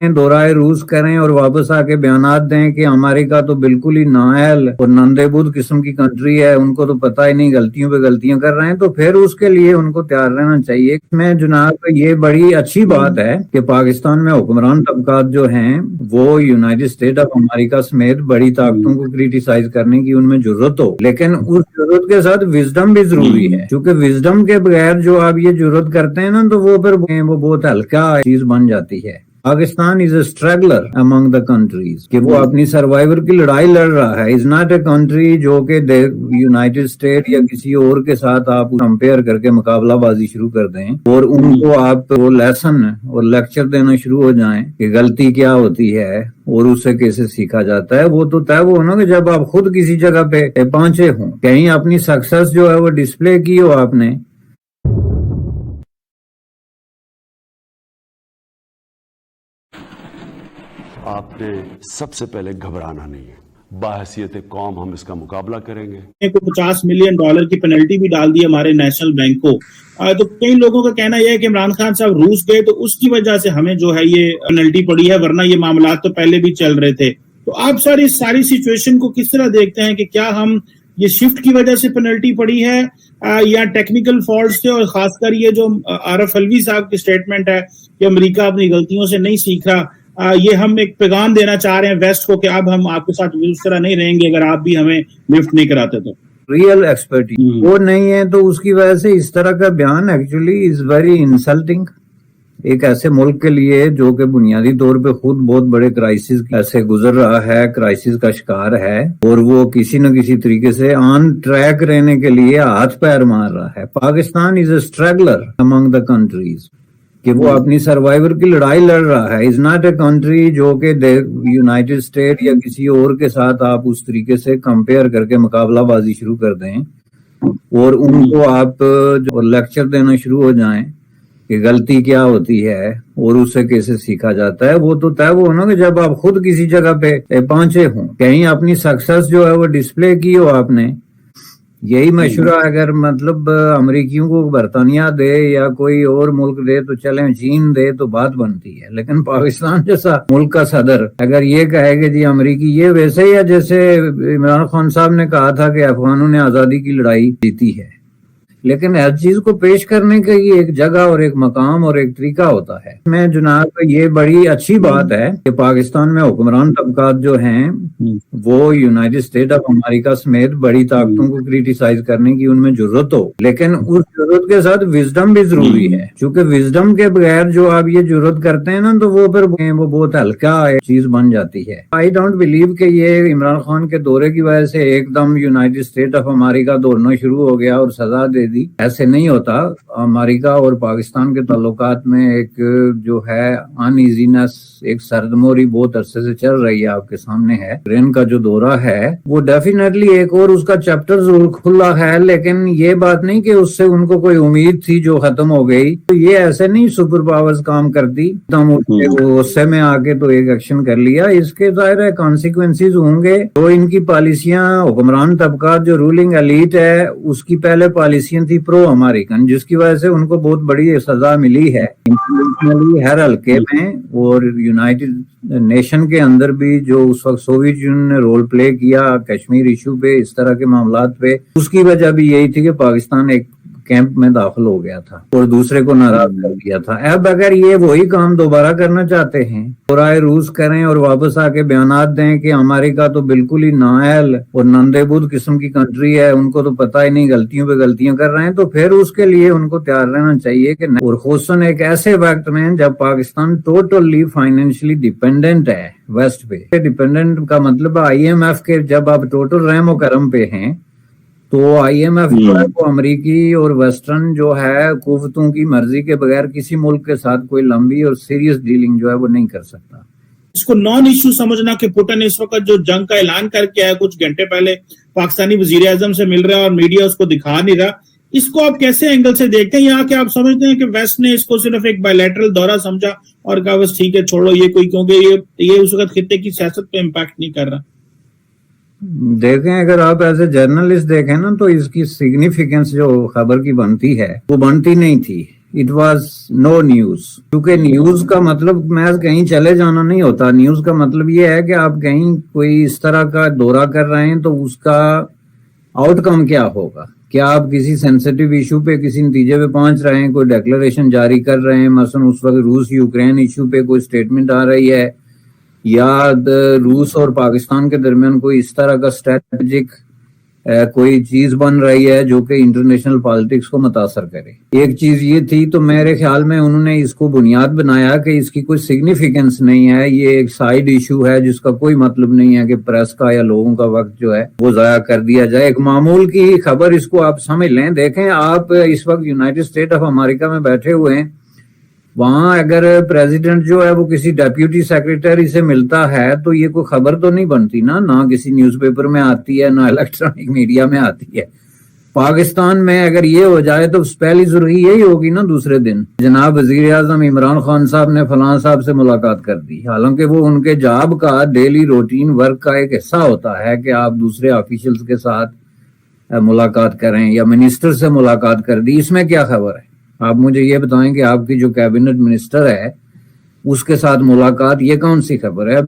دورائے روس کریں اور واپس آ کے بیانات دیں کہ امریکہ تو بالکل ہی نااہل اور نندبود قسم کی کنٹری ہے، ان کو تو پتہ ہی نہیں، غلطیوں پہ غلطیاں کر رہے ہیں، تو پھر اس کے لیے ان کو تیار رہنا چاہیے۔ میں جناب یہ بڑی اچھی بات ہے کہ پاکستان میں حکمران طبقات جو ہیں وہ یونائٹڈ اسٹیٹ آف امریکہ سمیت بڑی طاقتوں کو کریٹیسائز کرنے کی ان میں جرت ہو، لیکن اس جرت کے ساتھ وزڈم بھی ضروری ہے، کیونکہ وزڈم کے بغیر جو آپ یہ جرت کرتے ہیں نا تو وہ پھر وہ بہت ہلکا چیز بن جاتی ہے۔ پاکستان از اے اسٹرگلر امنگ دا کنٹریز، کہ وہ اپنی سروائیور کی لڑائی لڑ رہا ہے، از ناٹ اے کنٹری جو کہ یونائٹڈ اسٹیٹ یا کسی اور کے ساتھ آپ کمپیئر کر کے مقابلہ بازی شروع کر دیں اور ان کو آپ وہ لیسن اور لیکچر دینا شروع ہو جائیں کہ غلطی کیا ہوتی ہے اور اس سے کیسے سیکھا جاتا ہے۔ وہ تو طے وہ ہونا کہ جب آپ خود کسی جگہ پہ پہنچے ہوں، کہیں اپنی سکسس جو ہے وہ ڈسپلے کی ہو آپ نے۔ آپ نے سب سے پہلے گھبرانا نہیں ہے، باحثیت قوم ہم اس کا مقابلہ کریں گے۔ $50 ملین کی پینلٹی بھی ڈال دی ہمارے نیشنل بینک کو، تو کئی لوگوں کا کہنا یہ ہے کہ عمران خان صاحب روس گئے تو اس کی وجہ سے ہمیں جو ہے یہ پینلٹی پڑی ہے، ورنہ یہ معاملات تو پہلے بھی چل رہے تھے۔ تو آپ ساری سچویشن کو کس طرح دیکھتے ہیں کہ کیا ہم یہ شفٹ کی وجہ سے پینلٹی پڑی ہے یا ٹیکنیکل فالٹس تھے، اور خاص کر یہ جو عارف الوی صاحب کی سٹیٹمنٹ ہے کہ امریکہ اپنی غلطیوں سے نہیں سیکھ رہا، یہ ہم ایک پیغام دینا چاہ رہے ہیں ویسٹ کو کہ اب ہم آپ کے ساتھ اس طرح نہیں رہیں گے اگر آپ بھی ہمیں لفٹ نہیں کراتے تو۔ ریئل ایکسپرٹیز وہ نہیں ہے، تو اس کی وجہ سے اس طرح کا بیان ایکچولی از ویری انسلٹنگ ایک ایسے ملک کے لیے جو کہ بنیادی طور پہ خود بہت بڑے کرائسس ایسے گزر رہا ہے، کرائسس کا شکار ہے، اور وہ کسی نہ کسی طریقے سے آن ٹریک رہنے کے لیے ہاتھ پیر مار رہا ہے۔ پاکستان از اے اسٹرگلر امنگ دا کنٹریز، کہ وہ اپنی سروائیور کی لڑائی لڑ رہا ہے، از ناٹ اے کنٹری جو کہ یونائٹڈ اسٹیٹ یا کسی اور کے ساتھ آپ اس طریقے سے کمپیئر کر کے مقابلہ بازی شروع کر دیں اور ان کو آپ جو لیکچر دینا شروع ہو جائیں کہ غلطی کیا ہوتی ہے اور اس سے کیسے سیکھا جاتا ہے۔ وہ تو طے وہ ہونا کہ جب آپ خود کسی جگہ پہ پہنچے ہوں، کہیں اپنی سکسس جو ہے وہ ڈسپلے کی ہو آپ نے۔ یہی مشورہ اگر مطلب امریکیوں کو برطانیہ دے یا کوئی اور ملک دے تو چلیں، چین دے تو بات بنتی ہے، لیکن پاکستان جیسا ملک کا صدر اگر یہ کہے کہ جی امریکی، یہ ویسے ہی ہے جیسے عمران خان صاحب نے کہا تھا کہ افغانوں نے آزادی کی لڑائی جیتی ہے، لیکن ہر چیز کو پیش کرنے کا یہ ایک جگہ اور ایک مقام اور ایک طریقہ ہوتا ہے۔ میں جناب یہ بڑی اچھی بات ہے کہ پاکستان میں حکمران طبقات جو ہیں وہ یونائٹڈ اسٹیٹ آف امریکہ سمیت بڑی طاقتوں کو کریٹیسائز کرنے کی ان میں جرت ہو، لیکن اس جرت کے ساتھ وزڈم بھی ضروری ہے، کیونکہ وزڈم کے بغیر جو آپ یہ جرت کرتے ہیں نا تو وہ پھر وہ بہت ہلکا چیز بن جاتی ہے۔ آئی ڈونٹ بلیو کہ یہ عمران خان کے دورے کی وجہ سے ایک دم یونائٹڈ اسٹیٹ آف امریکہ دوڑنا شروع ہو گیا اور سزا دے دی، ایسے نہیں ہوتا۔ امریکہ اور پاکستان کے تعلقات میں ایک جو ہے ان ایزینس، ایک سردموری بہت عرصے سے چل رہی ہے، آپ کے سامنے ہے۔ ٹرین کا جو دورہ ہے وہ ڈیفینیٹلی ایک اور اس کا چیپٹر ضرور کھلا ہے، لیکن یہ بات نہیں کہ اس سے ان کو کوئی امید تھی جو ختم ہو گئی۔ تو یہ ایسے نہیں سپر پاورز کام کرتی، غصے میں آ کے تو ایک ایکشن کر لیا، اس کے ظاہر ہے کانسیکوینسز ہوں گے۔ تو ان کی پالیسیاں، حکمران طبقات جو رولنگ ایلیٹ ہے اس کی پہلے پالیسیاں تھی پرو امریکن، جس کی وجہ سے ان کو بہت بڑی سزا ملی ہے ہر حلقے میں، اور یونائٹڈ نیشن کے اندر بھی جو اس وقت سوویت یونین نے رول پلے کیا کشمیر ایشو پہ، اس طرح کے معاملات پہ، اس کی وجہ بھی یہی تھی کہ پاکستان ایک کیمپ میں داخل ہو گیا تھا اور دوسرے کو ناراض کر دیا تھا۔ اب اگر یہ وہی کام دوبارہ کرنا چاہتے ہیں، دورائے روس کریں اور واپس آ کے بیانات دیں کہ امریکہ تو بالکل ہی نااہل اور نندبود قسم کی کنٹری ہے، ان کو تو پتہ ہی نہیں، غلطیوں پہ غلطیاں کر رہے ہیں، تو پھر اس کے لیے ان کو تیار رہنا چاہیے کہ اور خصوصاً ایک ایسے وقت میں جب پاکستان ٹوٹلی فائنینشلی ڈیپینڈنٹ ہے ویسٹ پہ۔ ڈیپینڈنٹ کا مطلب آئی ایم ایف کے، جب آپ ٹوٹل رحم و کرم پہ ہیں تو آئی ایم ایف جو ہے وہ امریکی اور ویسٹرن جو ہے قوتوں کی مرضی کے بغیر کسی ملک کے ساتھ کوئی لمبی اور سیریس ڈیلنگ جو ہے وہ نہیں کر سکتا۔ اس کو نان ایشو سمجھنا کہ پوٹن اس وقت جو جنگ کا اعلان کر کے آیا کچھ گھنٹے پہلے پاکستانی وزیر اعظم سے مل رہا ہے اور میڈیا اس کو دکھا نہیں رہا، اس کو آپ کیسے اینگل سے دیکھتے ہیں؟ یا کہ آپ سمجھتے ہیں کہ ویسٹ نے اس کو صرف ایک بائیلیٹرل دورہ سمجھا اور کہا بس ٹھیک ہے چھوڑو یہ کوئی، کیونکہ یہ اس وقت خطے کی سیاست پہ امپیکٹ نہیں کر رہا؟ دیکھیں، اگر آپ ایز اے جرنلسٹ دیکھیں نا تو اس کی سگنیفیکنس جو خبر کی بنتی ہے وہ بنتی نہیں تھی، It was no news. کیونکہ نیوز کا مطلب میں کہیں چلے جانا نہیں ہوتا. نیوز کا مطلب یہ ہے کہ آپ کہیں کوئی اس طرح کا دورہ کر رہے ہیں تو اس کا آؤٹ کم کیا ہوگا. کیا آپ کسی سینسیٹیو ایشو پہ کسی نتیجے پہ پہنچ رہے ہیں, کوئی ڈیکلریشن جاری کر رہے ہیں, مثلا اس وقت روس یوکرین ایشو پہ کوئی اسٹیٹمنٹ آ رہی ہے, یا روس اور پاکستان کے درمیان کوئی اس طرح کا اسٹریٹجک کوئی چیز بن رہی ہے جو کہ انٹرنیشنل پالیٹکس کو متاثر کرے. ایک چیز یہ تھی, تو میرے خیال میں انہوں نے اس کو بنیاد بنایا کہ اس کی کوئی سگنیفیکنس نہیں ہے, یہ ایک سائیڈ ایشو ہے جس کا کوئی مطلب نہیں ہے کہ پریس کا یا لوگوں کا وقت جو ہے وہ ضائع کر دیا جائے. ایک معمول کی خبر اس کو آپ سمجھ لیں. دیکھیں آپ اس وقت یونائٹڈ اسٹیٹ آف امریکہ میں بیٹھے ہوئے ہیں, وہاں اگر پریزیڈنٹ جو ہے وہ کسی ڈیپیوٹی سیکریٹری سے ملتا ہے تو یہ کوئی خبر تو نہیں بنتی نا, نہ کسی نیوز پیپر میں آتی ہے, نہ الیکٹرانک میڈیا میں آتی ہے. پاکستان میں اگر یہ ہو جائے تو پہلی ضروری یہی ہوگی نا دوسرے دن جناب وزیر اعظم عمران خان صاحب نے فلاں صاحب سے ملاقات کر دی, حالانکہ وہ ان کے جاب کا ڈیلی روٹین ورک کا ایک حصہ ہوتا ہے کہ آپ دوسرے آفیشلز کے ساتھ ملاقات کریں, یا منسٹر سے ملاقات کر دی. اس میں کیا خبر ہے؟ آپ مجھے یہ بتائیں کہ آپ کی جو کیبنٹ منسٹر ہے اس کے ساتھ ملاقات, یہ کون سی خبر ہے؟